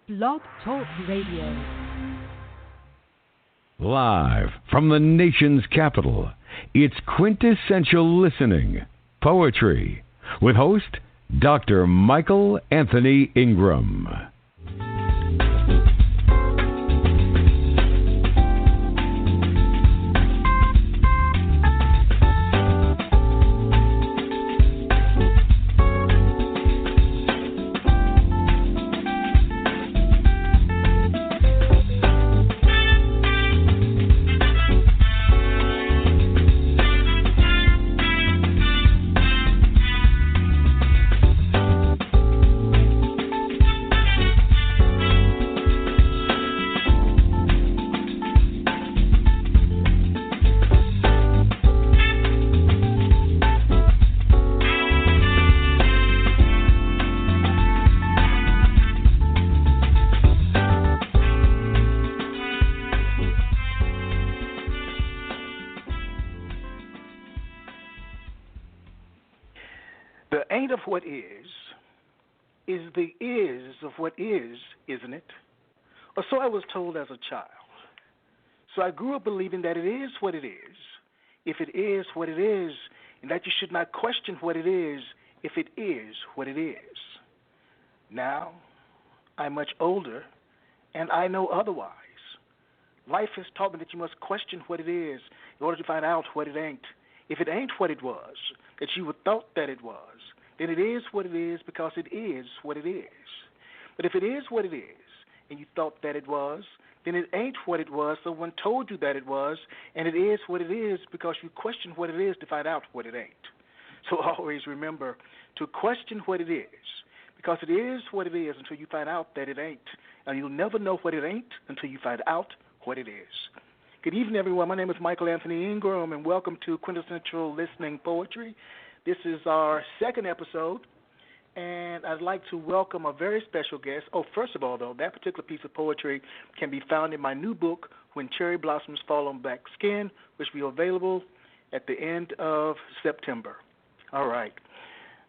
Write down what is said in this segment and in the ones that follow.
Blog Talk Radio. Live from the nation's capital, it's Quintessential Listening, Poetry, with host Dr. Michael Anthony Ingram. What is the is of what is, isn't it? Or so I was told as a child. So I grew up believing that it is what it is, if it is what it is, and that you should not question what it is if it is what it is. Now, I'm much older, and I know otherwise. Life has taught me that you must question what it is in order to find out what it ain't. If it ain't what it was, that you would thought that it was, then it is what it is because it is what it is. But if it is what it is, and you thought that it was, then it ain't what it was, someone told you that it was, and it is what it is because you questioned what it is to find out what it ain't. So always remember to question what it is, because it is what it is until you find out that it ain't. And you'll never know what it ain't until you find out what it is. Good evening, everyone. My name is Michael Anthony Ingram, and welcome to Quintessential Listening Poetry. This is our second episode, and I'd like to welcome a very special guest. Oh, first of all, though, that particular piece of poetry can be found in my new book, When Cherry Blossoms Fall on Black Skin, which will be available at the end of September. All right.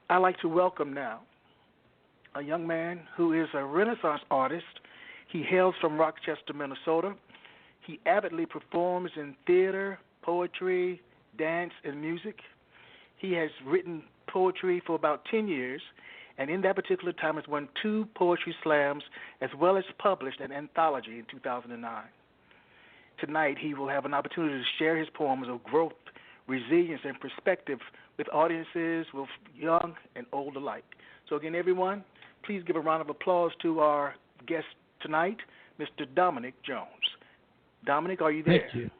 I'd like to welcome now a young man who is a Renaissance artist. He hails from Rochester, Minnesota. He avidly performs in theater, poetry, dance, and music. He has written poetry for about 10 years, and in that particular time has won 2 poetry slams as well as published an anthology in 2009. Tonight he will have an opportunity to share his poems of growth, resilience, and perspective with audiences, with young and old alike. So again, everyone, please give a round of applause to our guest tonight, Mr. Dominique Jones. Dominique, are you there? Thank you.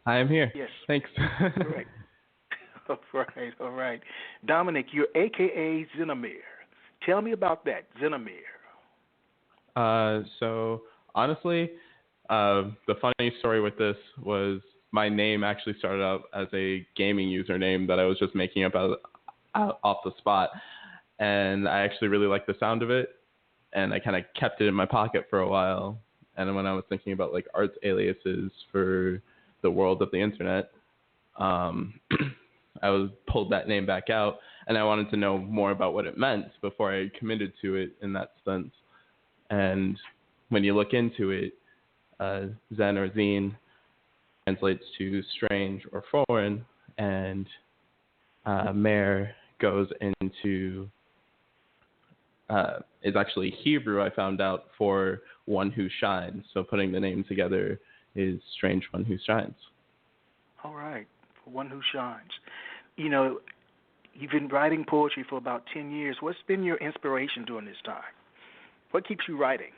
I am here. Yes. Thanks. Great. All right. Dominique, you're a.k.a. Xenameir. Tell me about that, Xenameir. So, honestly, the funny story with this was my name actually started out as a gaming username that I was just making up out off the spot. And I actually really liked the sound of it, and I kind of kept it in my pocket for a while. And when I was thinking about, like, arts aliases for the world of the internet, I pulled that name back out, and I wanted to know more about what it meant before I committed to it in that sense. And when you look into it, Zen or Zine translates to strange or foreign, and Meir goes into is actually Hebrew, I found out, for one who shines. So putting the name together is strange one who shines. All right, for one who shines. You know, you've been writing poetry for about 10 years. What's been your inspiration during this time? What keeps you writing?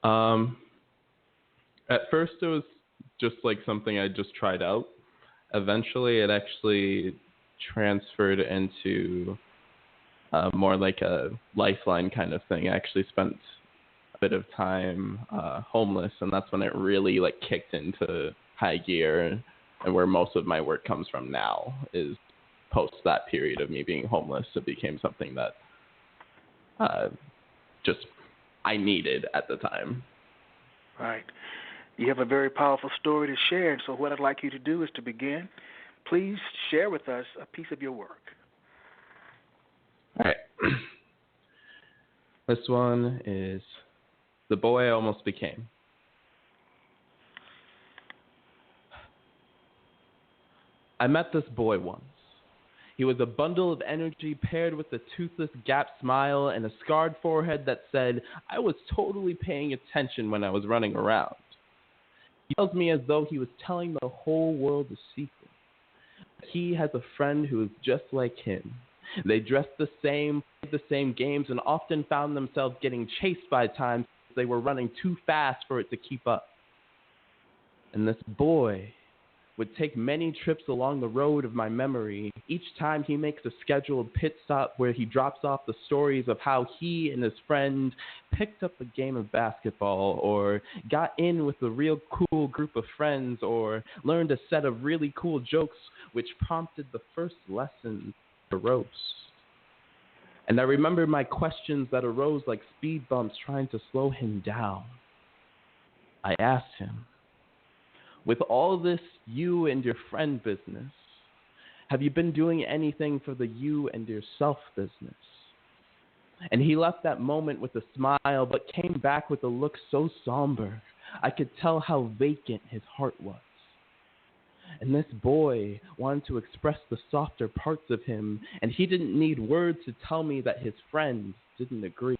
At first it was just like something I just tried out. Eventually it actually transferred into more like a lifeline kind of thing. I actually spent a bit of time homeless, and that's when it really like kicked into high gear, and where most of my work comes from now is post that period of me being homeless. It became something that just I needed at the time. Right. You have a very powerful story to share, and so what I'd like you to do is to begin. Please share with us a piece of your work. All right. This one is The Boy I Almost Became. I met this boy once. He was a bundle of energy paired with a toothless gap smile and a scarred forehead that said, I was totally paying attention when I was running around. He tells me as though he was telling the whole world a secret. He has a friend who is just like him. They dressed the same, played the same games, and often found themselves getting chased by times because they were running too fast for it to keep up. And this boy would take many trips along the road of my memory. Each time he makes a scheduled pit stop where he drops off the stories of how he and his friend picked up a game of basketball or got in with a real cool group of friends or learned a set of really cool jokes which prompted the first lesson to roast. And I remember my questions that arose like speed bumps trying to slow him down. I asked him, with all this you and your friend business, have you been doing anything for the you and yourself business? And he left that moment with a smile, but came back with a look so somber, I could tell how vacant his heart was. And this boy wanted to express the softer parts of him, and he didn't need words to tell me that his friends didn't agree.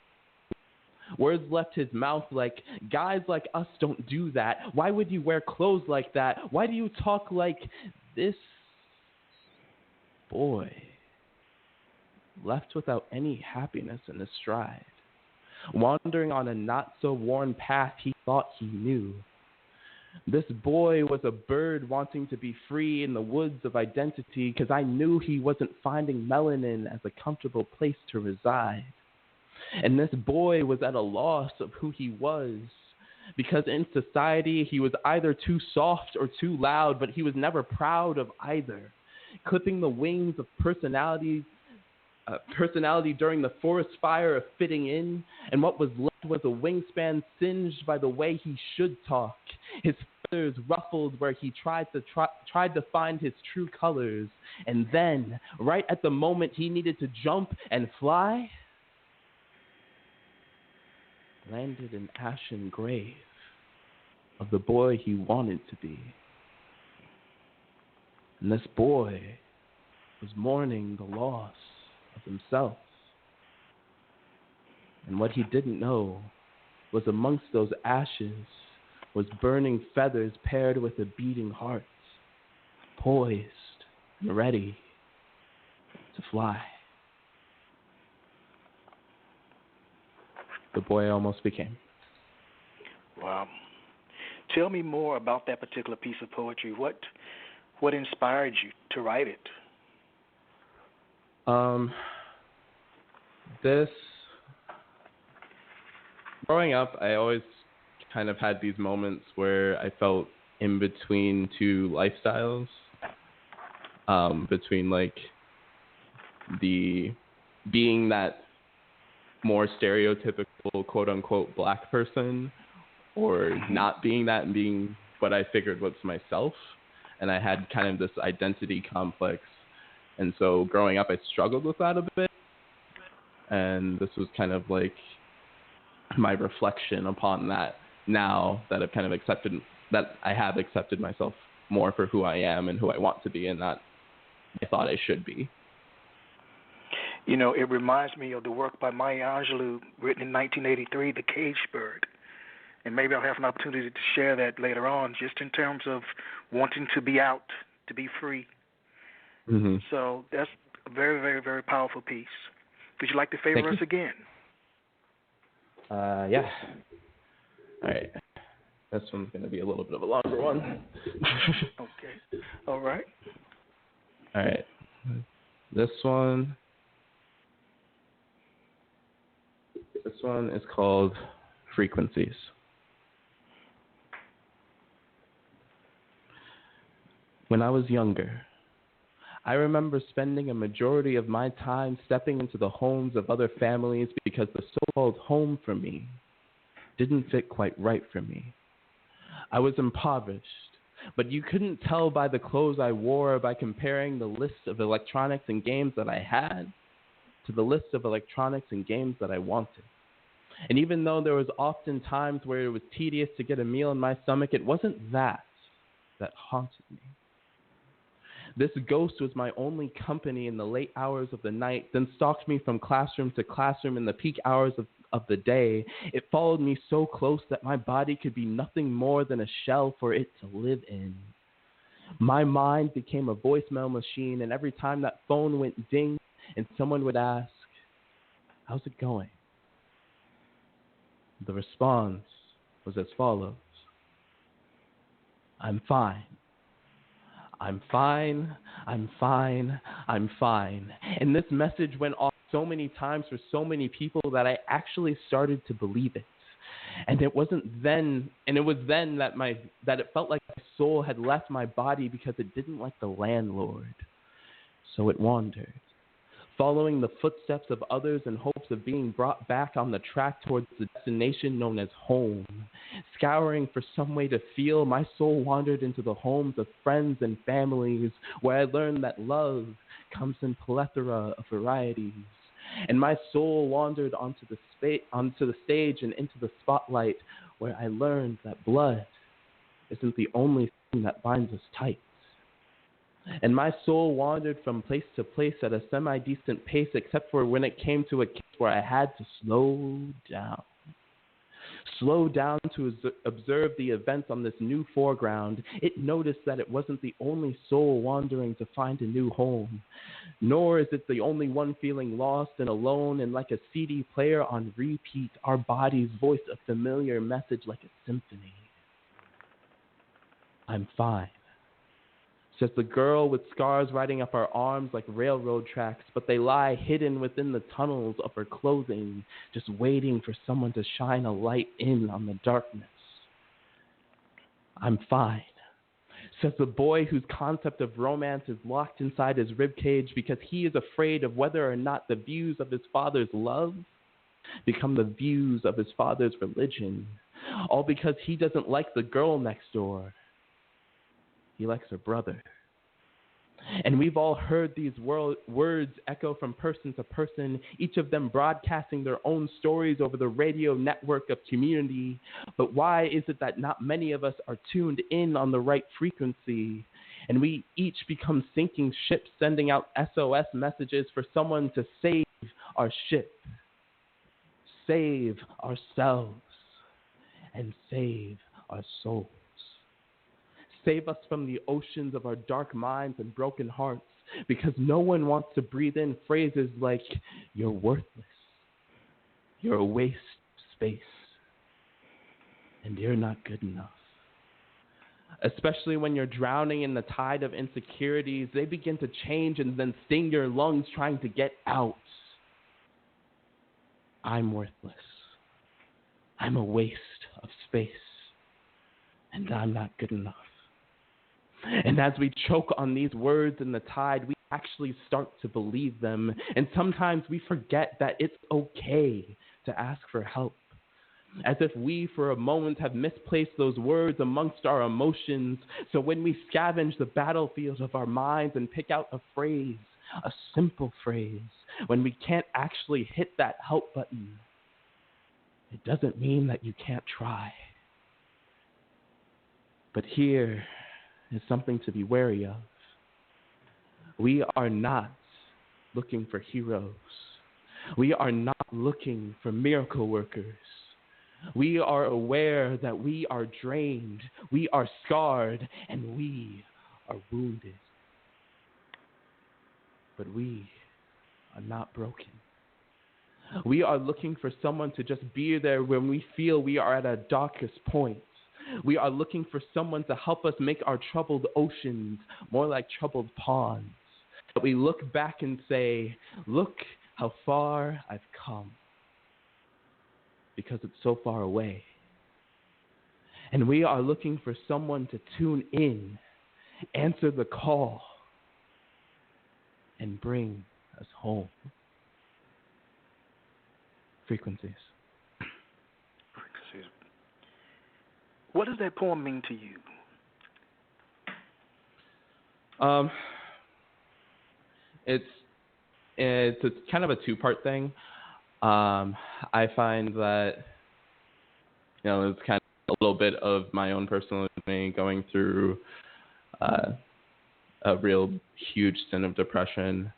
Words left his mouth like, guys like us don't do that. Why would you wear clothes like that? Why do you talk like this? Boy left without any happiness in his stride, wandering on a not-so-worn path he thought he knew. This boy was a bird wanting to be free in the woods of identity because I knew he wasn't finding melanin as a comfortable place to reside. And this boy was at a loss of who he was, because in society he was either too soft or too loud, but he was never proud of either. Clipping the wings of personality during the forest fire of fitting in, and what was left was a wingspan singed by the way he should talk, his feathers ruffled where he tried to find his true colors, and then, right at the moment he needed to jump and fly, landed an ashen grave of the boy he wanted to be. And this boy was mourning the loss of himself. And what he didn't know was amongst those ashes was burning feathers paired with a beating heart, poised and ready to fly. The boy I almost became. Wow. Tell me more about that particular piece of poetry. What inspired you to write it? This, growing up, I always kind of had these moments where I felt in between two lifestyles, between like the being that more stereotypical quote unquote black person or not being that and being what I figured was myself. And I had kind of this identity complex. And so growing up, I struggled with that a bit. And this was kind of like my reflection upon that now that I've kind of accepted myself more for who I am and who I want to be and that I thought I should be. You know, it reminds me of the work by Maya Angelou, written in 1983, The Cage Bird. And maybe I'll have an opportunity to share that later on, just in terms of wanting to be out, to be free. Mm-hmm. So that's a very, very, very powerful piece. Would you like to favor us again? Yeah. All right. This one's going to be a little bit of a longer one. Okay. All right. All right. This one is called Frequencies. When I was younger, I remember spending a majority of my time stepping into the homes of other families because the so-called home for me didn't fit quite right for me. I was impoverished, but you couldn't tell by the clothes I wore by comparing the list of electronics and games that I had to the list of electronics and games that I wanted. And even though there was often times where it was tedious to get a meal in my stomach, it wasn't that haunted me. This ghost was my only company in the late hours of the night, then stalked me from classroom to classroom in the peak hours of the day. It followed me so close that my body could be nothing more than a shell for it to live in. My mind became a voicemail machine, and every time that phone went ding and someone would ask, "How's it going?" the response was as follows: "I'm fine. I'm fine. I'm fine. I'm fine." And this message went off so many times for so many people that I actually started to believe it. And it was then that it felt like my soul had left my body because it didn't like the landlord. So it wandered, following the footsteps of others in hopes of being brought back on the track towards the destination known as home. Scouring for some way to feel, my soul wandered into the homes of friends and families, where I learned that love comes in plethora of varieties. And my soul wandered onto the stage and into the spotlight, where I learned that blood isn't the only thing that binds us tight. And my soul wandered from place to place at a semi-decent pace, except for when it came to a case where I had to slow down. Slow down to observe the events on this new foreground. It noticed that it wasn't the only soul wandering to find a new home, nor is it the only one feeling lost and alone, and like a CD player on repeat, our bodies voiced a familiar message like a symphony. "I'm fine," says the girl with scars riding up her arms like railroad tracks, but they lie hidden within the tunnels of her clothing, just waiting for someone to shine a light in on the darkness. "I'm fine," says the boy whose concept of romance is locked inside his ribcage because he is afraid of whether or not the views of his father's love become the views of his father's religion, all because he doesn't like the girl next door. He likes her brother. And we've all heard these words echo from person to person, each of them broadcasting their own stories over the radio network of community. But why is it that not many of us are tuned in on the right frequency? And we each become sinking ships, sending out SOS messages for someone to save our ship, save ourselves, and save our souls. Save us from the oceans of our dark minds and broken hearts, because no one wants to breathe in phrases like, "You're worthless," "You're a waste of space," and "You're not good enough." Especially when you're drowning in the tide of insecurities, they begin to change and then sting your lungs trying to get out. "I'm worthless. I'm a waste of space, and I'm not good enough." And as we choke on these words in the tide, we actually start to believe them. And sometimes we forget that it's okay to ask for help, as if we for a moment have misplaced those words amongst our emotions. So when we scavenge the battlefield of our minds and pick out a phrase, a simple phrase, when we can't actually hit that help button, it doesn't mean that you can't try. But here is something to be wary of. We are not looking for heroes. We are not looking for miracle workers. We are aware that we are drained, we are scarred, and we are wounded. But we are not broken. We are looking for someone to just be there when we feel we are at our darkest point. We are looking for someone to help us make our troubled oceans more like troubled ponds. That we look back and say, "Look how far I've come," because it's so far away. And we are looking for someone to tune in, answer the call, and bring us home. Frequencies. What does that poem mean to you? It's kind of a two-part thing. I find that, it's kind of a little bit of my own personal journey going through a real huge sin of depression,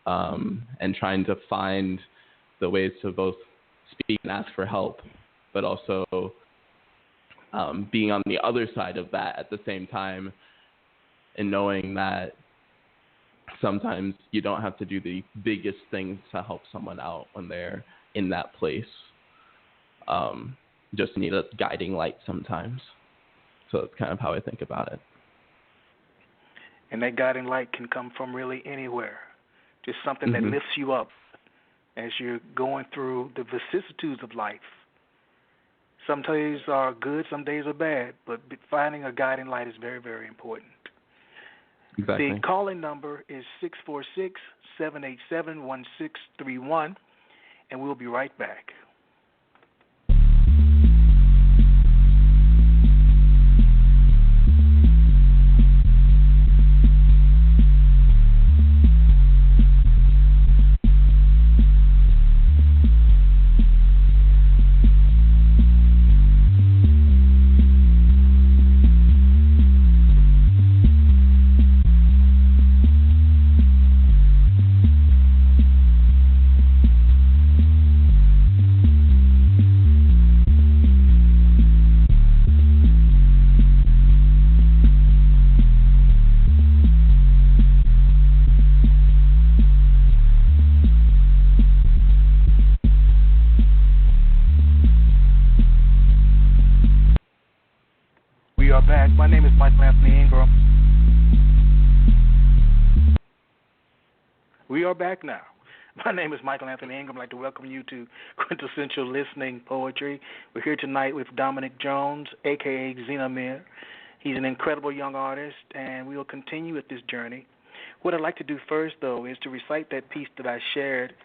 and trying to find the ways to both speak and ask for help, but also being on the other side of that at the same time, and knowing that sometimes you don't have to do the biggest things to help someone out when they're in that place. Just need a guiding light sometimes. So that's kind of how I think about it. And that guiding light can come from really anywhere. Just something that lifts you up as you're going through the vicissitudes of life. Some days are good, some days are bad, but finding a guiding light is very, very important. Exactly. The call-in number is 646-787-1631, and we'll be right back. We are back. My name is Anthony Ingram. We are back now. My name is Anthony Ingram. I'd like to welcome you to Quintessential Listening Poetry. We're here tonight with Dominique Jones, a.k.a. Xenameir. He's an incredible young artist, and we will continue with this journey. What I'd like to do first, though, is to recite that piece that I shared,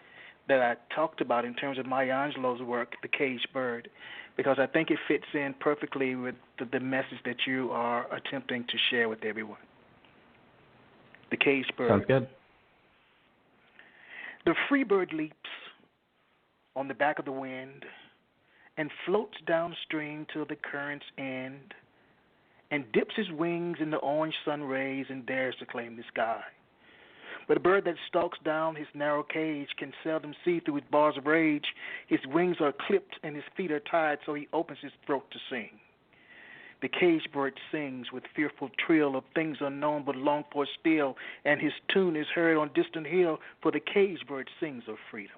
that I talked about in terms of Maya Angelou's work, The Caged Bird, because I think it fits in perfectly with the message that you are attempting to share with everyone. The Caged Bird. Sounds good. The free bird leaps on the back of the wind and floats downstream till the currents end and dips his wings in the orange sun rays and dares to claim the sky. But a bird that stalks down his narrow cage can seldom see through his bars of rage. His wings are clipped and his feet are tied, so he opens his throat to sing. The caged bird sings with fearful trill of things unknown but longed for still, and his tune is heard on distant hill, for the caged bird sings of freedom.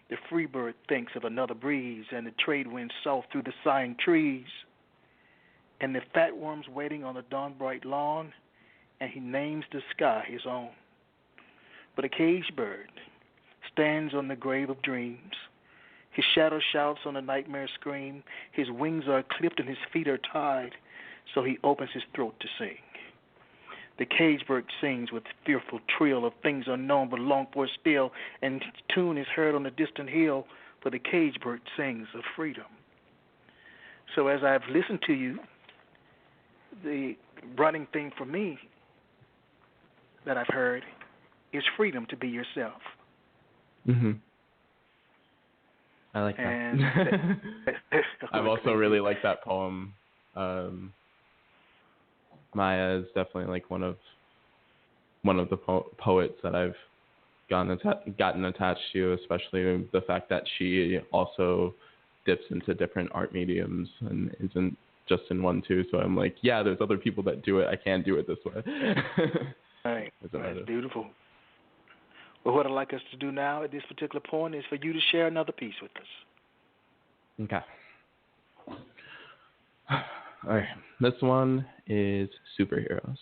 The free bird thinks of another breeze, and the trade wind soft through the sighing trees, and the fat worms waiting on the dawn-bright lawn, and he names the sky his own. But a caged bird stands on the grave of dreams. His shadow shouts on a nightmare scream. His wings are clipped and his feet are tied, so he opens his throat to sing. The caged bird sings with fearful trill of things unknown but longed for still, and his tune is heard on the distant hill, for the caged bird sings of freedom. So as I've listened to you, the running thing for me that I've heard is freedom to be yourself. I like that. And I've also really liked that poem. Maya is definitely like one of the poets that I've gotten attached to, especially the fact that she also dips into different art mediums and isn't just in one too. So I'm like, yeah, there's other people that do it. I can't do it this way. Right. That's beautiful. Well, what I'd like us to do now at this particular point is for you to share another piece with us. Okay. All right. This one is superheroes.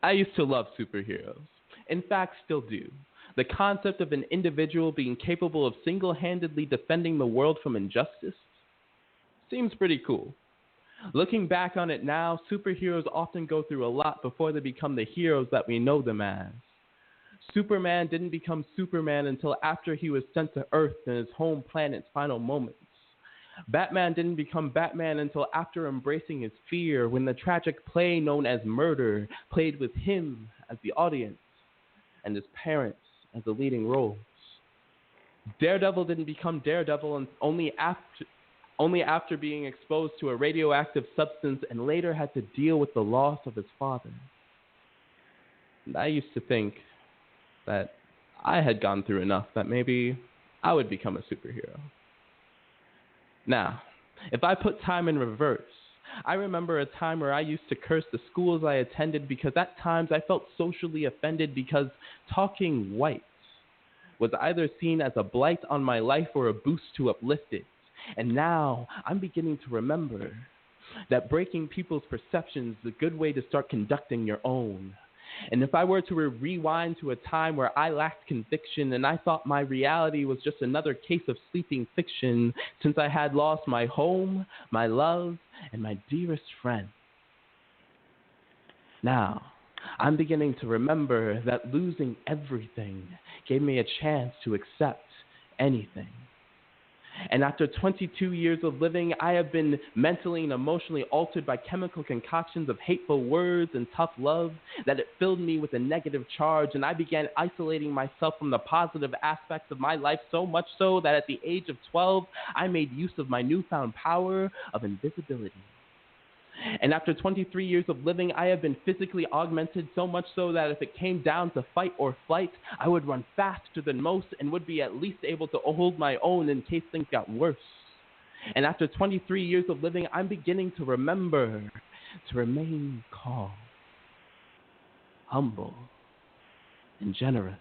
I used to love superheroes. In fact, still do. The concept of an individual being capable of single-handedly defending the world from injustice seems pretty cool. Looking back on it now, superheroes often go through a lot before they become the heroes that we know them as. Superman didn't become Superman until after he was sent to Earth in his home planet's final moments. Batman didn't become Batman until after embracing his fear when the tragic play known as murder played with him as the audience and his parents as the leading roles. Daredevil didn't become Daredevil and only after being exposed to a radioactive substance and later had to deal with the loss of his father. And I used to think that I had gone through enough that maybe I would become a superhero. Now, if I put time in reverse, I remember a time where I used to curse the schools I attended because at times I felt socially offended because talking white was either seen as a blight on my life or a boost to uplift it. And now I'm beginning to remember that breaking people's perceptions is a good way to start conducting your own. And if I were to rewind to a time where I lacked conviction and I thought my reality was just another case of sleeping fiction since I had lost my home, my love, and my dearest friend. Now, I'm beginning to remember that losing everything gave me a chance to accept anything. And after 22 years of living, I have been mentally and emotionally altered by chemical concoctions of hateful words and tough love that it filled me with a negative charge, and I began isolating myself from the positive aspects of my life so much so that at the age of 12, I made use of my newfound power of invisibility. And after 23 years of living, I have been physically augmented so much so that if it came down to fight or flight, I would run faster than most and would be at least able to hold my own in case things got worse. And after 23 years of living, I'm beginning to remember to remain calm, humble, and generous.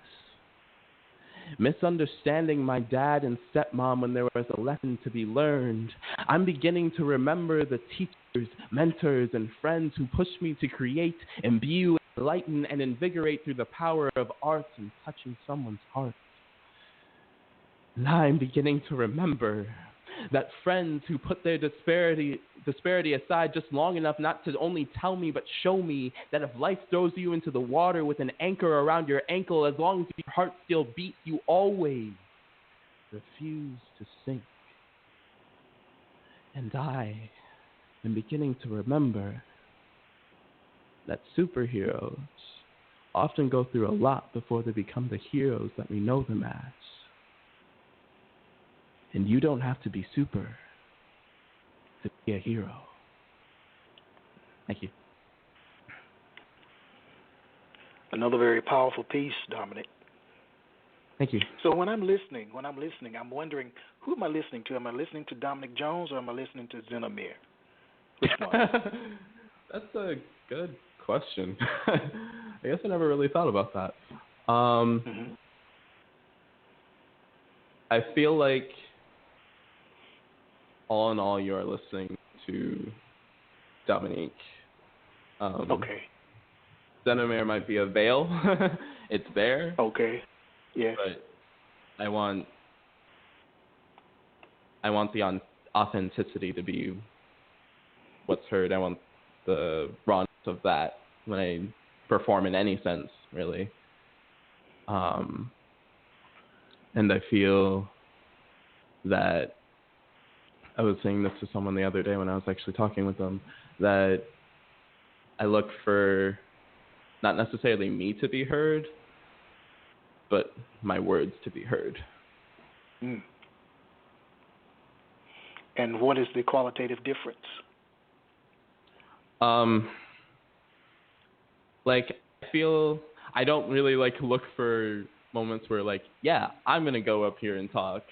Misunderstanding my dad and stepmom when there was a lesson to be learned, I'm beginning to remember the teachers, mentors, and friends who pushed me to create, imbue, enlighten, and invigorate through the power of art and touching someone's heart. And I'm beginning to remember that friends who put their disparity aside just long enough not to only tell me but show me that if life throws you into the water with an anchor around your ankle, as long as your heart still beats, you always refuse to sink. And I am beginning to remember that superheroes often go through a lot before they become the heroes that we know them as. And you don't have to be super to be a hero. Thank you. Another very powerful piece, Dominic. Thank you. So when I'm listening, I'm wondering, who am I listening to? Am I listening to Dominique Jones or am I listening to Xenameir? Which one? That's a good question. I guess I never really thought about that. I feel like all in all, you are listening to Dominique. Okay. Xenameir might be a veil. It's there. Okay. Yes. But I want the authenticity to be what's heard. I want the rawness of that when I perform in any sense, really. And I feel that I was saying this to someone the other day when I was actually talking with them, that I look for not necessarily me to be heard, but my words to be heard. Mm. And what is the qualitative difference? I feel I don't really look for moments where I'm going to go up here and talk.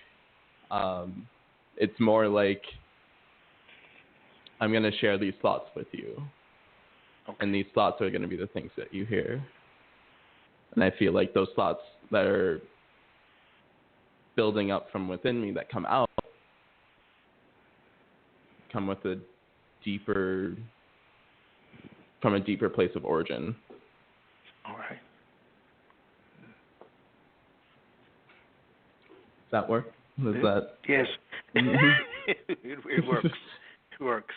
It's more like I'm going to share these thoughts with you. Okay. And these thoughts are going to be the things that you hear. And I feel like those thoughts that are building up from within me that come out come with from a deeper place of origin. All right. Does that work? Yes. It works. It works.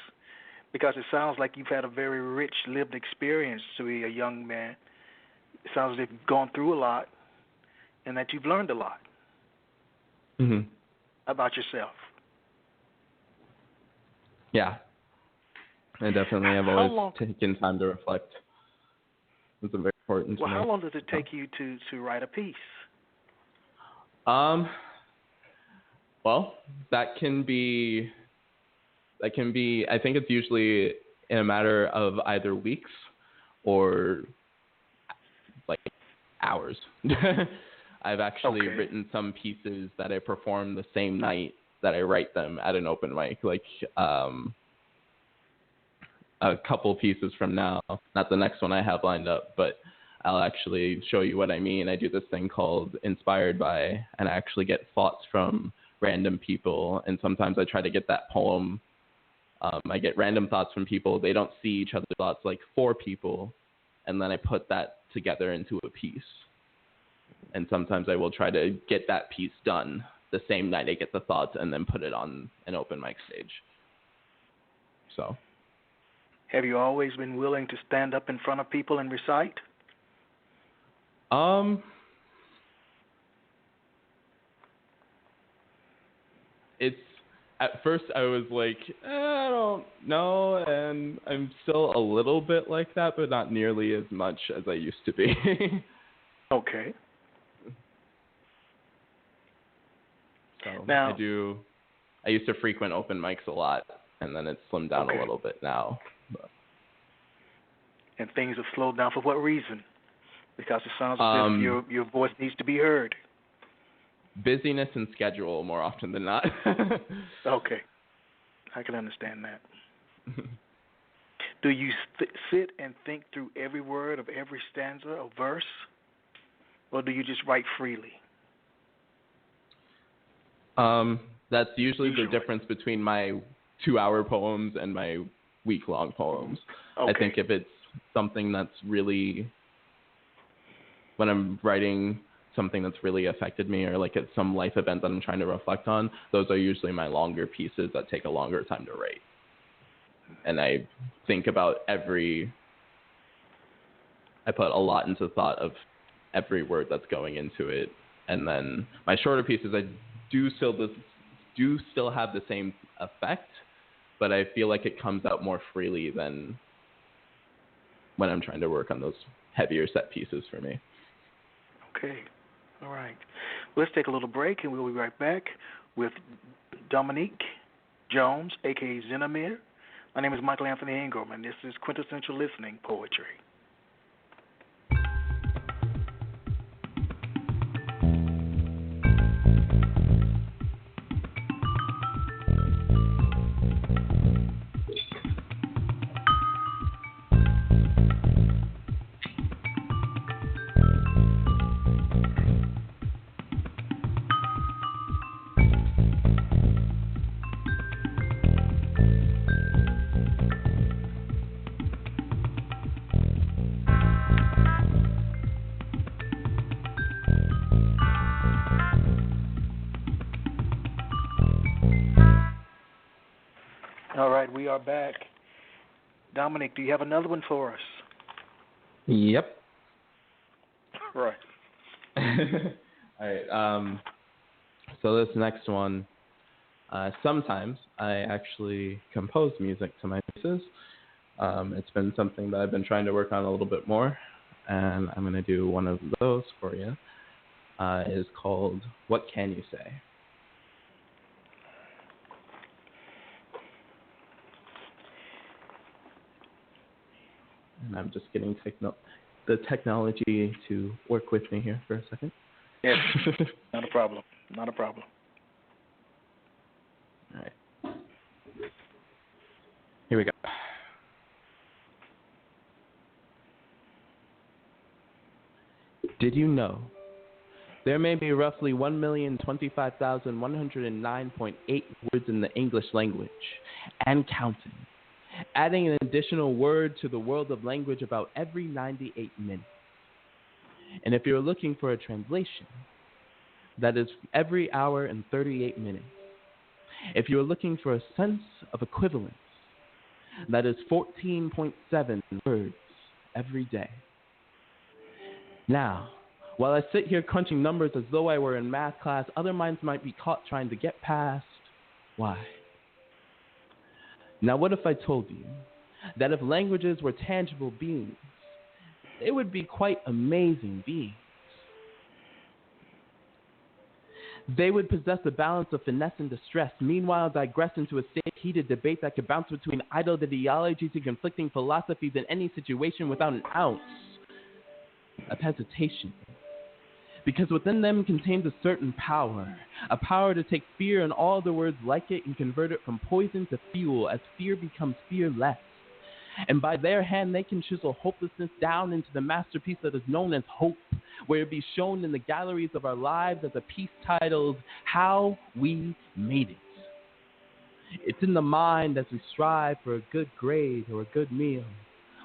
Because it sounds like you've had a very rich lived experience to be a young man. It sounds like you've gone through a lot and that you've learned a lot about yourself. Yeah. I definitely have always taken time to reflect. It's very important to me. Well, how long does it take you to write a piece? Well, that can be, I think it's usually in a matter of either weeks or like hours. I've actually written some pieces that I perform the same night that I write them at an open mic, like a couple pieces from now, not the next one I have lined up, but I'll actually show you what I mean. I do this thing called Inspired By, and I actually get thoughts from random people, and sometimes I try to get that poem. I get random thoughts from people. They don't see each other's thoughts, like 4 people, and then I put that together into a piece. And sometimes I will try to get that piece done the same night I get the thoughts and then put it on an open mic stage. So. Have you always been willing to stand up in front of people and recite? It's at first I was like, I don't know, and I'm still a little bit like that, but not nearly as much as I used to be. Okay. So now, I used to frequent open mics a lot, and then it's slimmed down a little bit now. But. And things have slowed down for what reason? Because it sounds as if your voice needs to be heard. Busyness and schedule more often than not. Okay. I can understand that. Do you sit and think through every word of every stanza or verse? Or do you just write freely? That's usually the difference between my 2-hour poems and my week-long poems. Okay. I think if it's something that's really, when I'm writing something that's really affected me, or like it's some life event that I'm trying to reflect on, those are usually my longer pieces that take a longer time to write. And I think about I put a lot into thought of every word that's going into it. And then my shorter pieces, I do still have the same effect, but I feel like it comes out more freely than when I'm trying to work on those heavier set pieces for me. Okay. All right. Let's take a little break, and we'll be right back with Dominique Jones, a.k.a. Xenameir. My name is Michael Anthony Ingram, and this is Quintessential Listening Poetry. All right, we are back. Dominic, do you have another one for us? Yep. Right. All right. So this next one, sometimes I actually compose music to my pieces. It's been something that I've been trying to work on a little bit more, and I'm going to do one of those for you. It is called What Can You Say? And I'm just getting the technology to work with me here for a second. Yes, not a problem. Not a problem. All right. Here we go. Did you know there may be roughly 1,025,109.8 words in the English language and counting, adding an additional word to the world of language about every 98 minutes. And if you're looking for a translation, that is every hour and 38 minutes. If you're looking for a sense of equivalence, that is 14.7 words every day. Now, while I sit here crunching numbers as though I were in math class, other minds might be caught trying to get past why. Now, what if I told you that if languages were tangible beings, they would be quite amazing beings? They would possess a balance of finesse and distress, meanwhile digress into a state of heated debate that could bounce between idle ideologies and conflicting philosophies in any situation without an ounce of hesitation. Because within them contains a certain power, a power to take fear and all the words like it and convert it from poison to fuel as fear becomes fearless. And by their hand they can chisel hopelessness down into the masterpiece that is known as hope, where it be shown in the galleries of our lives as a piece titled, How We Made It. It's in the mind as we strive for a good grade or a good meal,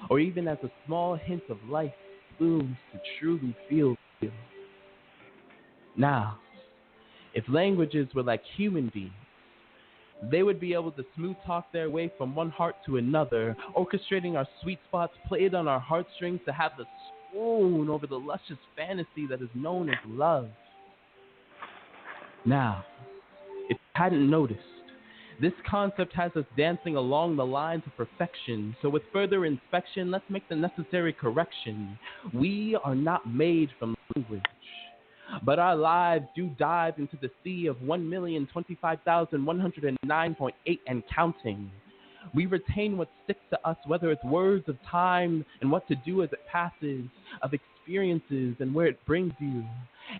or even as a small hint of life blooms to truly feel real. Now, if languages were like human beings, they would be able to smooth talk their way from one heart to another, orchestrating our sweet spots played on our heartstrings to have the swoon over the luscious fantasy that is known as love. Now, if you hadn't noticed, this concept has us dancing along the lines of perfection. So with further inspection, let's make the necessary correction. We are not made from language, but our lives do dive into the sea of 1,025,109.8 and counting. We retain what sticks to us, whether it's words of time and what to do as it passes, of experiences and where it brings you.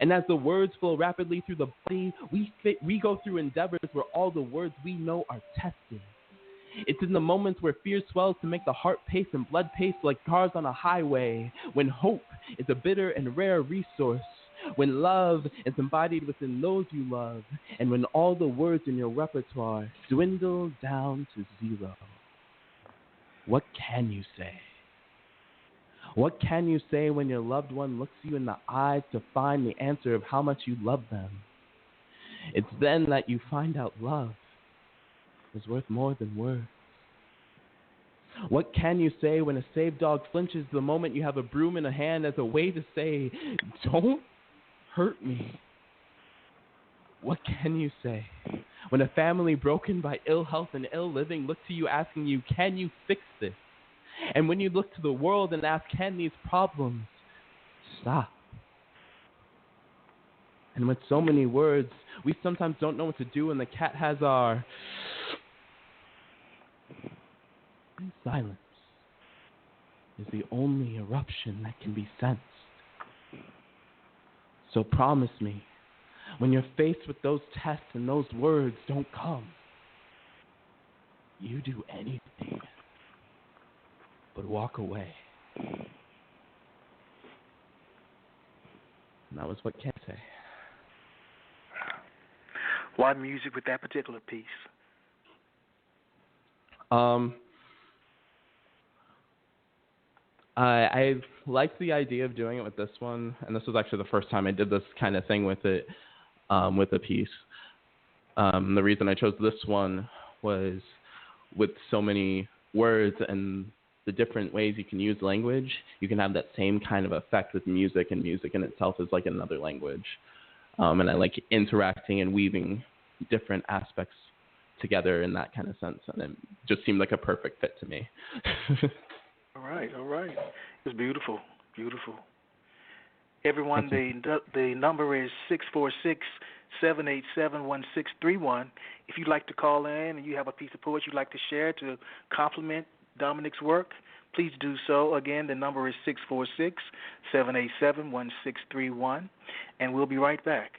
And as the words flow rapidly through the body, we go through endeavors where all the words we know are tested. It's in the moments where fear swells to make the heart pace and blood pace like cars on a highway, when hope is a bitter and rare resource, when love is embodied within those you love, and when all the words in your repertoire dwindle down to zero. What can you say? What can you say when your loved one looks you in the eyes to find the answer of how much you love them? It's then that you find out love is worth more than words. What can you say when a saved dog flinches the moment you have a broom in a hand as a way to say, don't hurt me? What can you say when a family broken by ill health and ill living look to you asking you, can you fix this? And when you look to the world and ask, can these problems stop? And with so many words, we sometimes don't know what to do, and the cat has our silence is the only eruption that can be sensed. So promise me, when you're faced with those tests and those words don't come, you do anything but walk away. And that was what Ken said. Why music with that particular piece? I liked the idea of doing it with this one, and this was actually the first time I did this kind of thing with it, with a piece. The reason I chose this one was with so many words and the different ways you can use language, you can have that same kind of effect with music, and music in itself is like another language. And I like interacting and weaving different aspects together in that kind of sense, and it just seemed like a perfect fit to me. All right. It's beautiful. Everyone, the number is 646-787-1631. If you'd like to call in and you have a piece of poetry you'd like to share to compliment Dominique's work, please do so. Again, the number is 646-787-1631, and we'll be right back.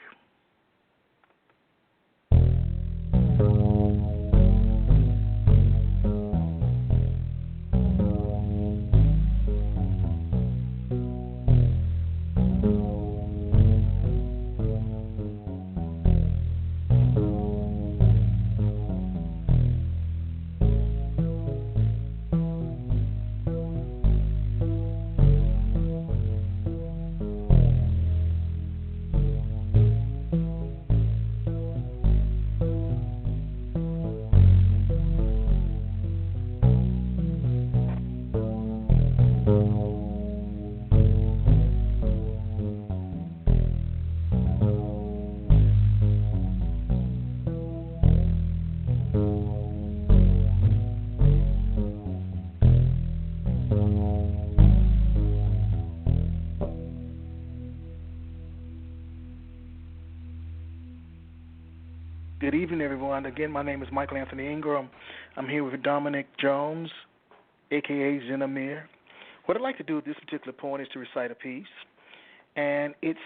Good evening, everyone. Again, my name is Michael Anthony Ingram. I'm here with Dominique Jones, a.k.a. Xenameir. What I'd like to do at this particular point is to recite a piece, and its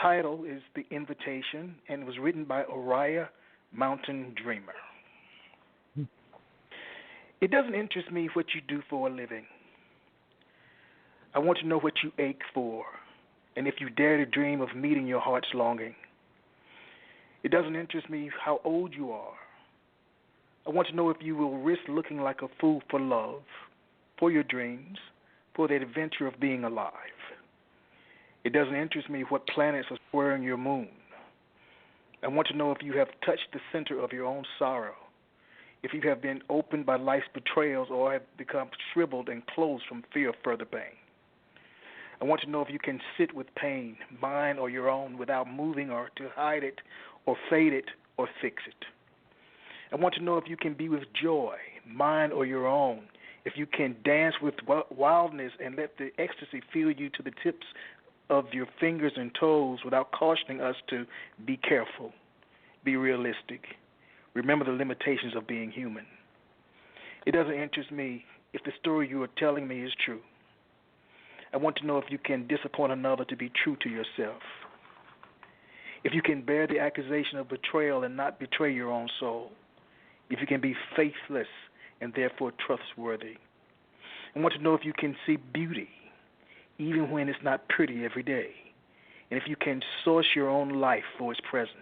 title is The Invitation, and it was written by Uriah Mountain Dreamer. It doesn't interest me what you do for a living. I want to know what you ache for, and if you dare to dream of meeting your heart's longing. It doesn't interest me how old you are. I want to know if you will risk looking like a fool for love, for your dreams, for the adventure of being alive. It doesn't interest me what planets are squaring your moon. I want to know if you have touched the center of your own sorrow, if you have been opened by life's betrayals or have become shriveled and closed from fear of further pain. I want to know if you can sit with pain, mine or your own, without moving or to hide it or fade it or fix it. I want to know if you can be with joy, mine or your own, if you can dance with wildness and let the ecstasy fill you to the tips of your fingers and toes without cautioning us to be careful, be realistic, remember the limitations of being human. It doesn't interest me if the story you are telling me is true. I want to know if you can disappoint another to be true to yourself. If you can bear the accusation of betrayal and not betray your own soul. If you can be faithless and therefore trustworthy. I want to know if you can see beauty, even when it's not pretty every day. And if you can source your own life for its presence.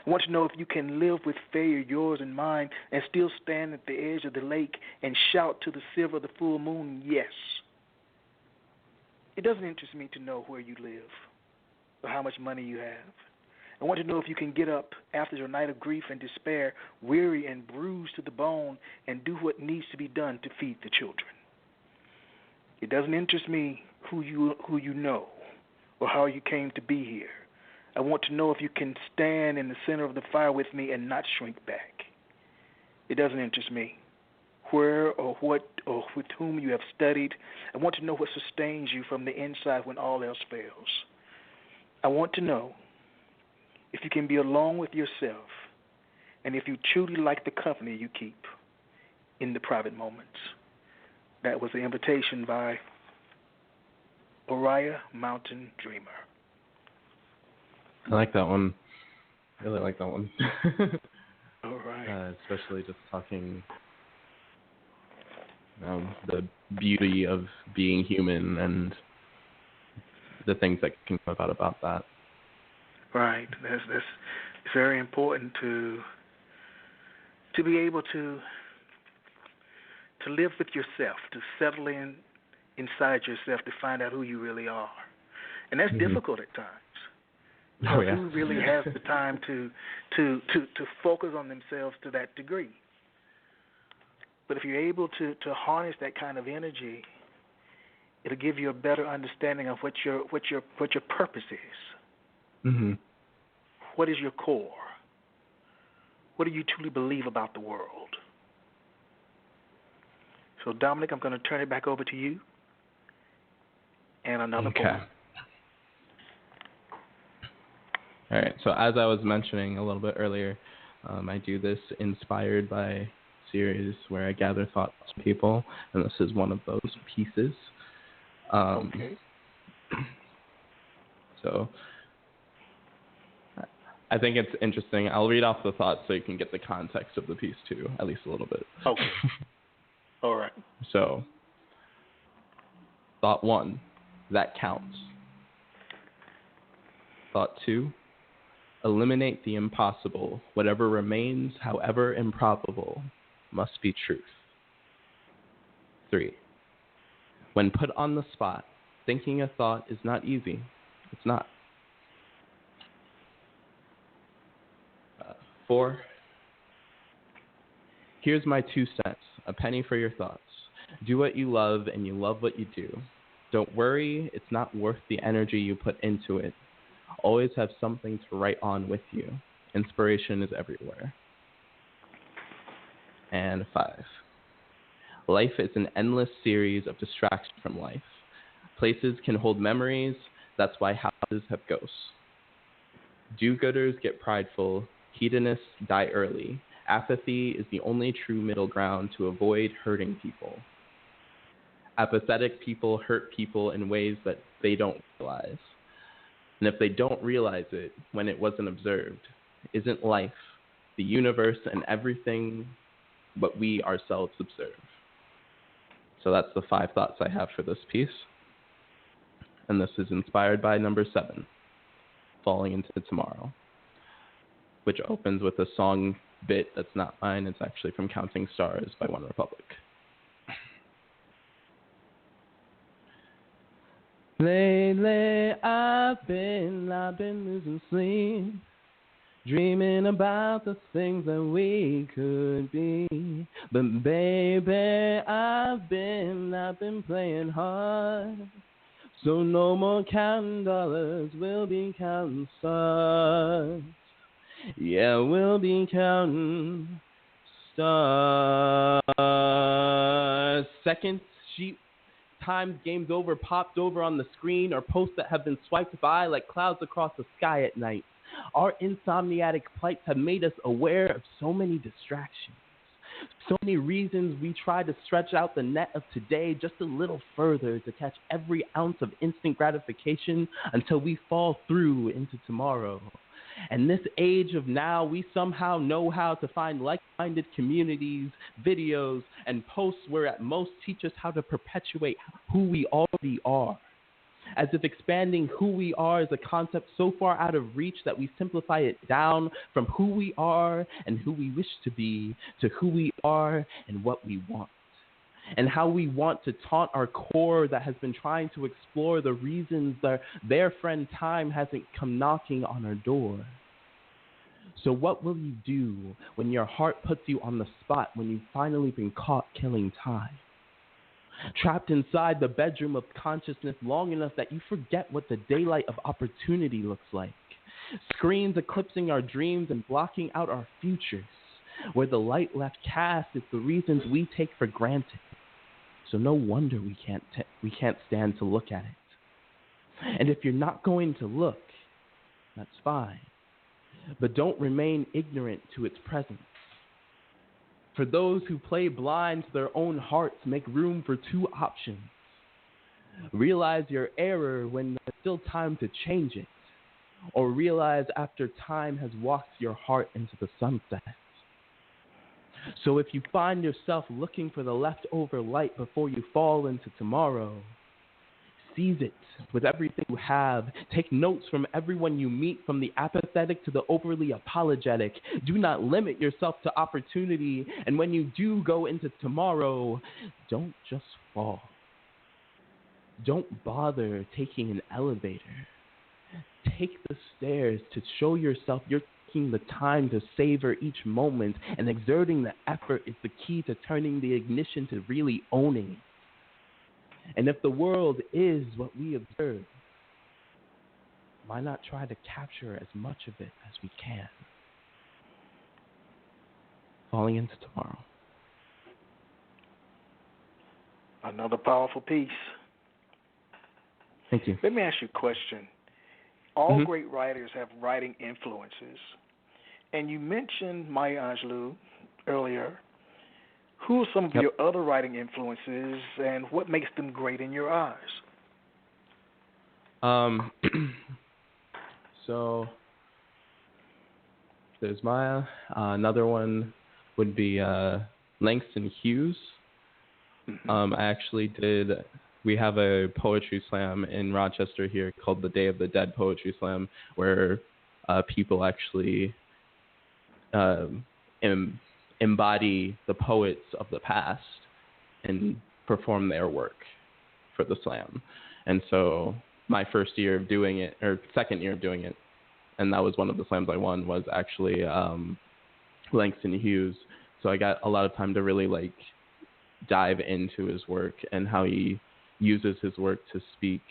I want to know if you can live with failure, yours and mine, and still stand at the edge of the lake and shout to the silver of the full moon, yes. It doesn't interest me to know where you live or how much money you have. I want to know if you can get up after your night of grief and despair, weary and bruised to the bone, and do what needs to be done to feed the children. It doesn't interest me who you know or how you came to be here. I want to know if you can stand in the center of the fire with me and not shrink back. It doesn't interest me where or what or with whom you have studied. I want to know what sustains you from the inside when all else fails. I want to know if you can be alone with yourself and if you truly like the company you keep in the private moments. That was the invitation by Uriah Mountain Dreamer. I like that one. I really like that one. All right. Especially just talking the beauty of being human and the things that can come about that. Right. That's very important to be able to live with yourself, to settle inside yourself, to find out who you really are, and that's difficult at times. Oh, yeah. Who really has the time to focus on themselves to that degree? But if you're able to harness that kind of energy, it'll give you a better understanding of what your purpose is. Mm-hmm. What is your core? What do you truly believe about the world? So, Dominic, I'm going to turn it back over to you. And another poem. All right. So as I was mentioning a little bit earlier, I do this inspired by a series where I gather thoughts from people, and this is one of those pieces. Okay. So I think it's interesting. I'll read off the thoughts so you can get the context of the piece too, at least a little bit. Okay. All right. So, thought 1, that counts. Thought 2, eliminate the impossible. Whatever remains, however improbable, must be truth. 3, when put on the spot, thinking a thought is not easy. It's not. 4, here's my 2 cents, a penny for your thoughts. Do what you love and you love what you do. Don't worry, it's not worth the energy you put into it. Always have something to write on with you. Inspiration is everywhere. And 5, life is an endless series of distractions from life. Places can hold memories, that's why houses have ghosts. Do-gooders get prideful, Hedonists die early. Apathy is the only true middle ground to avoid hurting people. Apathetic people hurt people in ways that they don't realize. And if they don't realize it when it wasn't observed, isn't life, the universe, and everything what we ourselves observe? So that's the 5 thoughts I have for this piece. And this is inspired by number 7, Falling Into Tomorrow, which opens with a song bit that's not mine. It's actually from Counting Stars by One Republic. Lately I've been losing sleep, dreaming about the things that we could be. But baby, I've been playing hard. So no more counting dollars, we'll be counting stars. Yeah, we'll be counting stars. Second sheet, times, game's over, popped over on the screen, or posts that have been swiped by like clouds across the sky at night. Our insomniatic plights have made us aware of so many distractions. So many reasons we try to stretch out the net of today just a little further to catch every ounce of instant gratification until we fall through into tomorrow. And this age of now, we somehow know how to find like-minded communities, videos, and posts where at most teach us how to perpetuate who we already are. As if expanding who we are is a concept so far out of reach that we simplify it down from who we are and who we wish to be to who we are and what we want. And how we want to taunt our core that has been trying to explore the reasons their friend time hasn't come knocking on our door. So what will you do when your heart puts you on the spot when you've finally been caught killing time? Trapped inside the bedroom of consciousness long enough that you forget what the daylight of opportunity looks like. Screens eclipsing our dreams and blocking out our futures, where the light left cast is the reasons we take for granted. So no wonder we can't stand to look at it. And if you're not going to look, that's fine. But don't remain ignorant to its presence. For those who play blind to their own hearts, make room for 2 options. Realize your error when there's still time to change it, or realize after time has walked your heart into the sunset. So if you find yourself looking for the leftover light before you fall into tomorrow, seize it with everything you have. Take notes from everyone you meet, from the apathetic to the overly apologetic. Do not limit yourself to opportunity. And when you do go into tomorrow, don't just fall. Don't bother taking an elevator. Take the stairs to show yourself you're taking the time to savor each moment, and exerting the effort is the key to turning the ignition to really owning it. And if the world is what we observe, why not try to capture as much of it as we can? Falling Into Tomorrow. Another powerful piece. Thank you. Let me ask you a question. All great writers have writing influences. And you mentioned Maya Angelou earlier. Who are some of your other writing influences, and what makes them great in your eyes? So there's Maya. Another one would be Langston Hughes. We have a poetry slam in Rochester here called the Day of the Dead Poetry Slam, where people actually embody the poets of the past and perform their work for the slam. And so my first year of doing it, or second year of doing it, and that was one of the slams I won, was actually Langston Hughes. So I got a lot of time to really dive into his work and how he uses his work to speak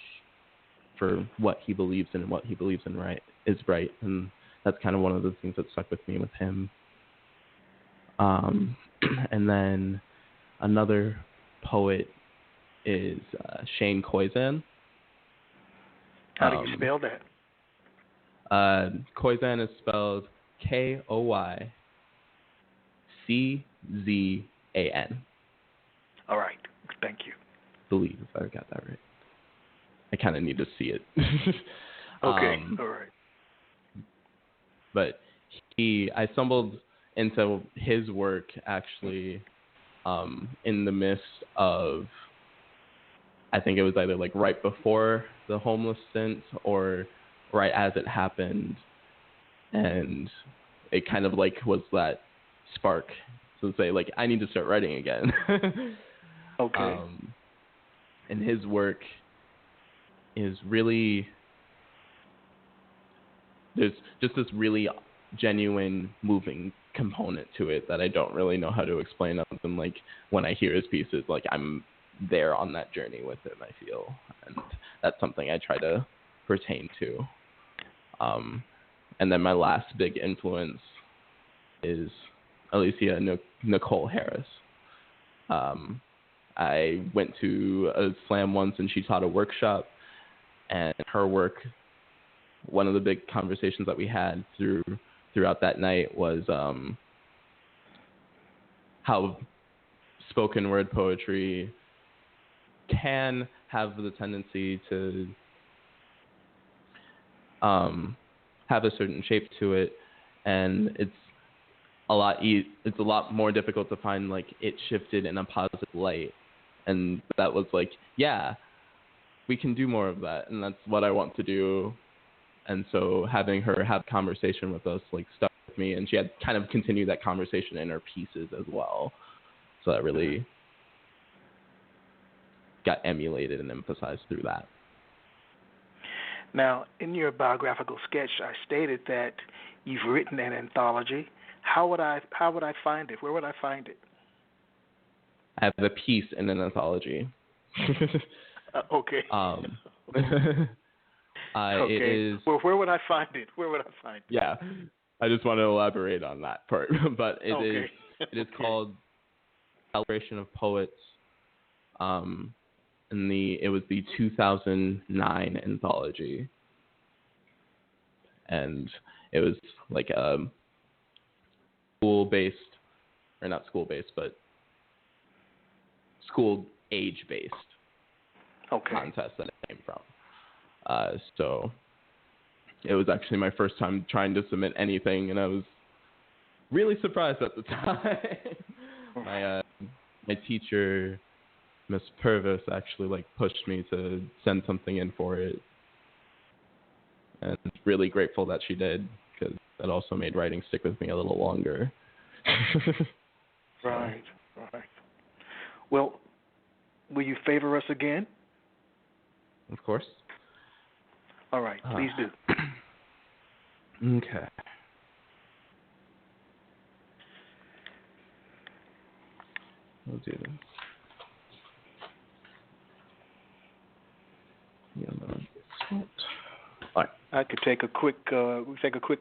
for what he believes in, and what he believes in is right. And that's kind of one of the things that stuck with me with him. And then another poet is Shane Koizan. How do you spell that? Koizan is spelled Koyczan. All right. Thank you. Believe if I got that right. I kind of need to see it. Okay. All right. But I stumbled into his work actually in the midst of, I think it was either like right before the homeless stint or right as it happened. And it kind of like was that spark to say like, I need to start writing again. Okay. And his work is really, there's just this really genuine moving component to it that I don't really know how to explain other than like when I hear his pieces, like I'm there on that journey with him, I feel. And that's something I try to pertain to. And then my last big influence is Alicia Nicole Harris. I went to a slam once and she taught a workshop, and her work, one of the big conversations that we had throughout that night was how spoken word poetry can have the tendency to have a certain shape to it, and it's a lot more difficult to find like it shifted in a positive light. And that was like, yeah, we can do more of that, and that's what I want to do. And so having her have a conversation with us like stuck with me, and she had kind of continued that conversation in her pieces as well. So that really got emulated and emphasized through that. Now, in your biographical sketch, I stated that you've written an anthology. How would I find it? Where would I find it? I have a piece in an anthology. Okay. Okay. It is. Well, where would I find it? Yeah, I just want to elaborate on that part, but it is called Celebration of Poets. It was the 2009 anthology, and it was like a school-based, or not school-based, but school age-based contest that it came from. So it was actually my first time trying to submit anything, and I was really surprised at the time. My teacher, Miss Purvis, actually like pushed me to send something in for it, and really grateful that she did, because that also made writing stick with me a little longer. Right. Well, will you favor us again? Of course. All right, please do. Okay. We'll do this. All right. I could take a quick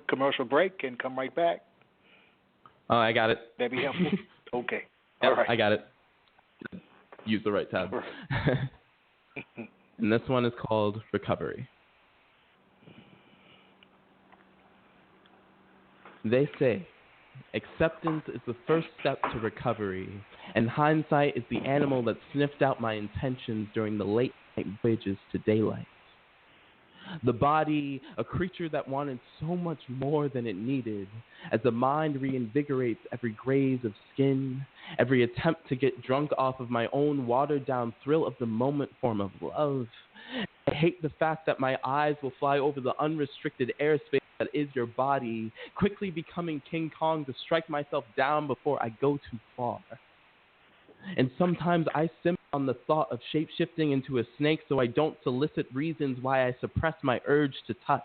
commercial break and come right back. Oh, I got it. That'd be helpful. Okay. Yep, all right. I got it. Use the right tab. And this one is called Recovery. They say acceptance is the first step to recovery, and hindsight is the animal that sniffed out my intentions during the late night voyages to daylight. The body, a creature that wanted so much more than it needed, as the mind reinvigorates every graze of skin, every attempt to get drunk off of my own watered-down thrill of the moment form of love. I hate the fact that my eyes will fly over the unrestricted airspace that is your body, quickly becoming King Kong to strike myself down before I go too far. And sometimes I simmer on the thought of shape-shifting into a snake so I don't solicit reasons why I suppress my urge to touch.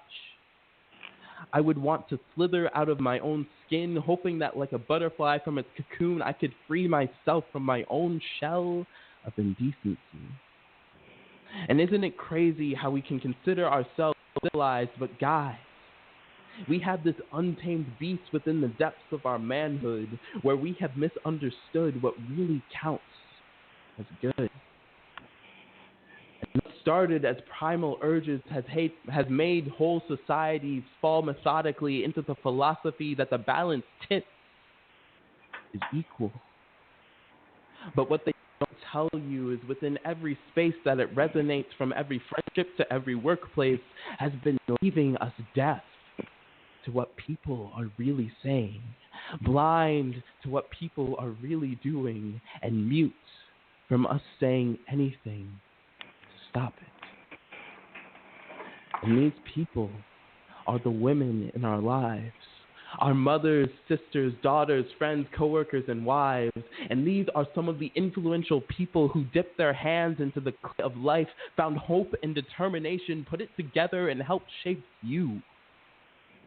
I would want to slither out of my own skin, hoping that like a butterfly from its cocoon, I could free myself from my own shell of indecency. And isn't it crazy how we can consider ourselves civilized, but guys, we have this untamed beast within the depths of our manhood where we have misunderstood what really counts as good. And let's started as primal urges has made whole societies fall methodically into the philosophy that the balanced tip is equal. But what they don't tell you is within every space that it resonates, from every friendship to every workplace, has been leaving us deaf to what people are really saying, blind to what people are really doing, and mute from us saying anything to stop it. And these people are the women in our lives, our mothers, sisters, daughters, friends, coworkers, and wives. And these are some of the influential people who dipped their hands into the clay of life, found hope and determination, put it together, and helped shape you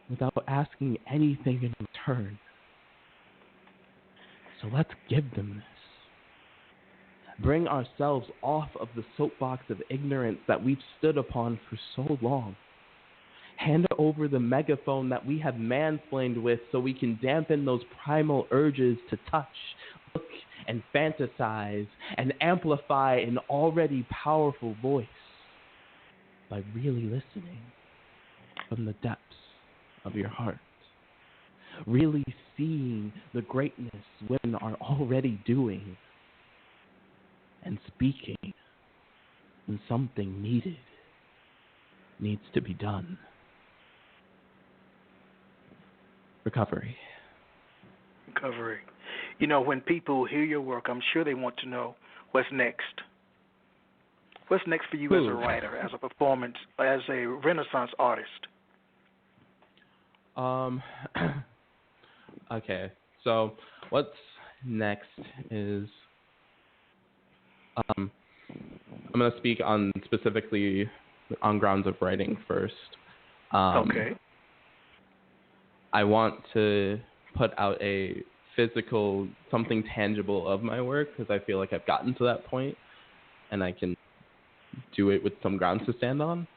without asking anything in return. So let's give them this. Bring ourselves off of the soapbox of ignorance that we've stood upon for so long. Hand over the megaphone that we have mansplained with so we can dampen those primal urges to touch, look, and fantasize, and amplify an already powerful voice by really listening from the depths of your heart. Really seeing the greatness women are already doing and speaking when something needs to be done. Recovery. You know, when people hear your work, I'm sure they want to know what's next. What's next for you as a writer, as a performance, as a Renaissance artist? Okay, so what's next is I'm going to speak on specifically on grounds of writing first. Okay. I want to put out a physical, something tangible of my work because I feel like I've gotten to that point and I can do it with some grounds to stand on.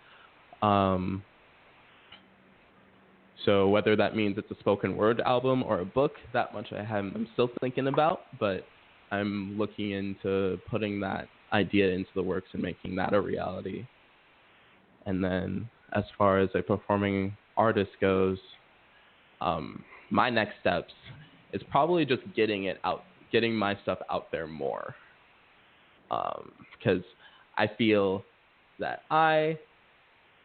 So whether that means it's a spoken word album or a book, that much I'm still thinking about, but I'm looking into putting that idea into the works and making that a reality. And then as far as a performing artist goes, my next steps is probably just getting my stuff out there more. Because I feel that I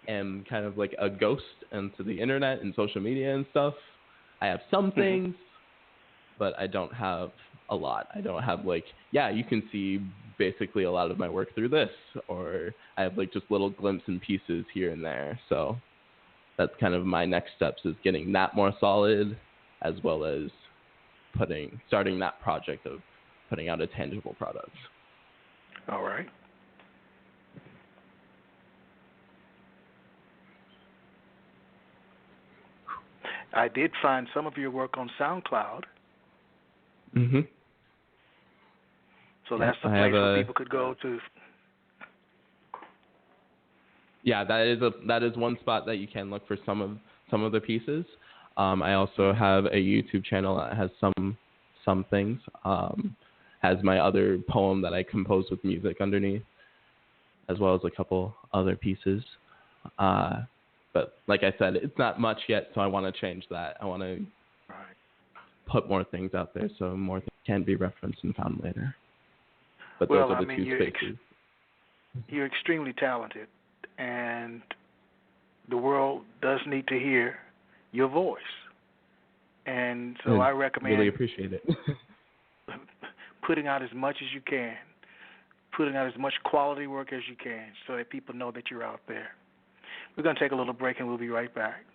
am kind of like a ghost into the internet and social media and stuff. I have some things, but I don't have a lot. I don't have you can see basically a lot of my work through this, or I have just little glimpses and pieces here and there. So that's kind of my next steps, is getting that more solid, as well as starting that project of putting out a tangible product. All right. I did find some of your work on SoundCloud. Mm-hmm. So that's the place where people could go to. Yeah, that is one spot that you can look for some of the pieces. I also have a YouTube channel that has some things. Has my other poem that I composed with music underneath, as well as a couple other pieces. But like I said, it's not much yet, so I want to change that. I want to put more things out there so more things can be referenced and found later. But those are the two spaces. You're extremely talented, and the world does need to hear your voice. And so I recommend really appreciate it. putting out as much as you can, putting out as much quality work as you can so that people know that you're out there. We're going to take a little break, and we'll be right back.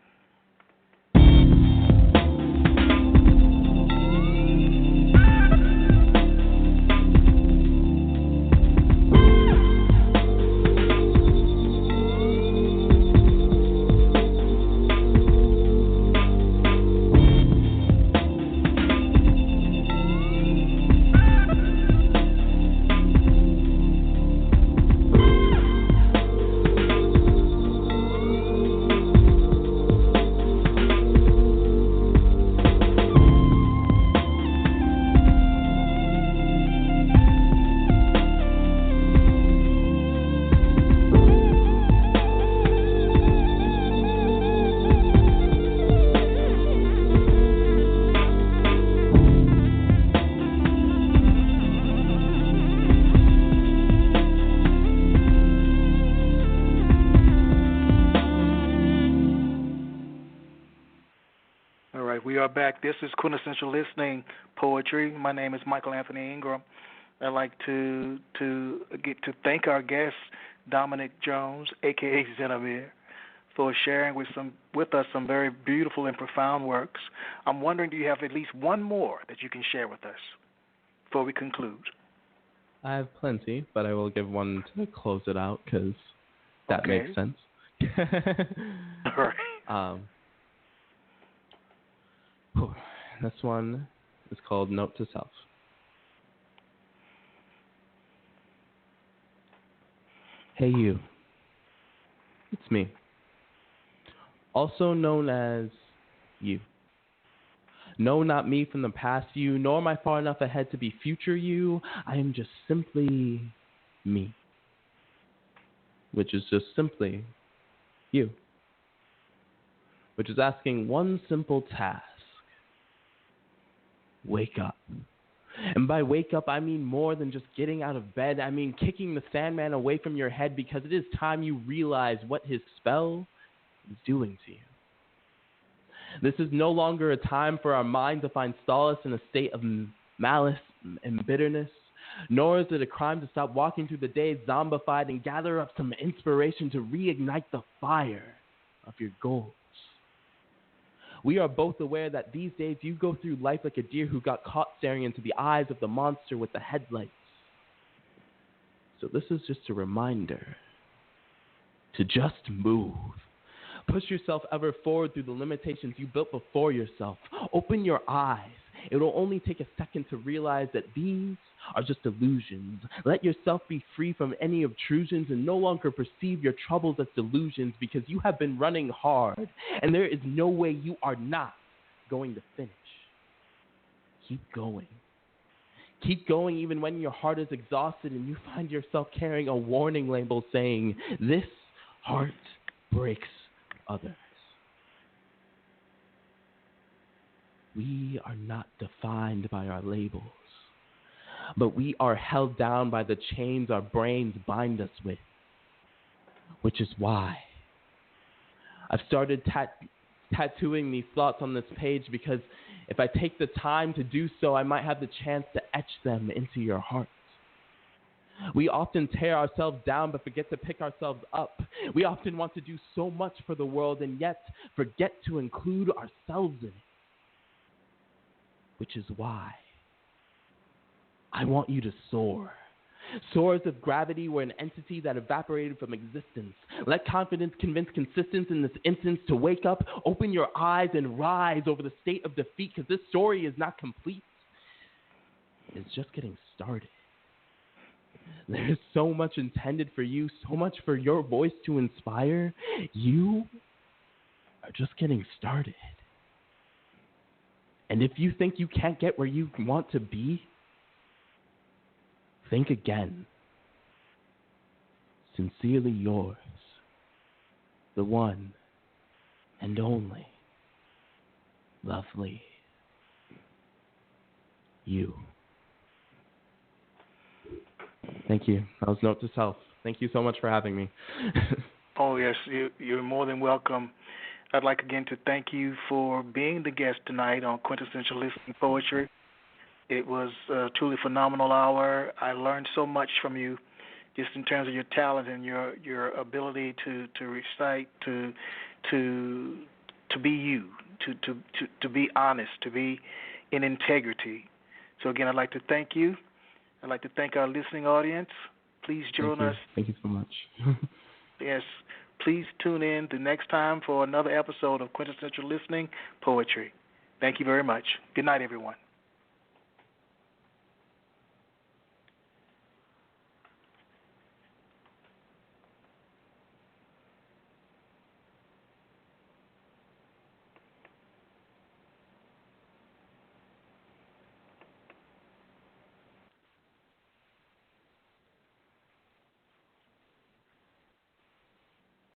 are back. This is Quintessential Listening Poetry. My name is Michael Anthony Ingram. I'd like to thank our guest, Dominique Jones, a.k.a. Xenameir, for sharing with us some very beautiful and profound works. I'm wondering, do you have at least one more that you can share with us before we conclude? I have plenty, but I will give one to close it out because that makes sense. All right. This one is called Note to Self. Hey you, it's me, also known as you. No, not me from the past you, nor am I far enough ahead to be future you. I am just simply me, which is just simply you, which is asking one simple task. Wake up. And by wake up, I mean more than just getting out of bed. I mean kicking the Sandman away from your head, because it is time you realize what his spell is doing to you. This is no longer a time for our mind to find solace in a state of malice and bitterness, nor is it a crime to stop walking through the day zombified and gather up some inspiration to reignite the fire of your goals. We are both aware that these days you go through life like a deer who got caught staring into the eyes of the monster with the headlights. So this is just a reminder to just move. Push yourself ever forward through the limitations you built before yourself. Open your eyes. It will only take a second to realize that these are just illusions. Let yourself be free from any obtrusions and no longer perceive your troubles as delusions, because you have been running hard and there is no way you are not going to finish. Keep going. Keep going even when your heart is exhausted and you find yourself carrying a warning label saying, "This heart breaks others." We are not defined by our labels, but we are held down by the chains our brains bind us with, which is why I've started tattooing these thoughts on this page, because if I take the time to do so, I might have the chance to etch them into your heart. We often tear ourselves down but forget to pick ourselves up. We often want to do so much for the world and yet forget to include ourselves in it, which is why I want you to soar. Soar as if gravity were an entity that evaporated from existence. Let confidence convince consistence in this instance to wake up, open your eyes, and rise over the state of defeat, because this story is not complete. It's just getting started. There is so much intended for you, so much for your voice to inspire. You are just getting started. And if you think you can't get where you want to be, think again. Sincerely yours, the one and only lovely you. Thank you. That was Note to Self. Thank you so much for having me. Oh, yes, you're more than welcome. I'd like again to thank you for being the guest tonight on Quintessential Listening Poetry. It was a truly phenomenal hour. I learned so much from you, just in terms of your talent and your ability to recite, to be you, to be honest, to be in integrity. So again, I'd like to thank you. I'd like to thank our listening audience. Please join us. Thank you so much. Yes. Please tune in the next time for another episode of Quintessential Listening Poetry. Thank you very much. Good night, everyone.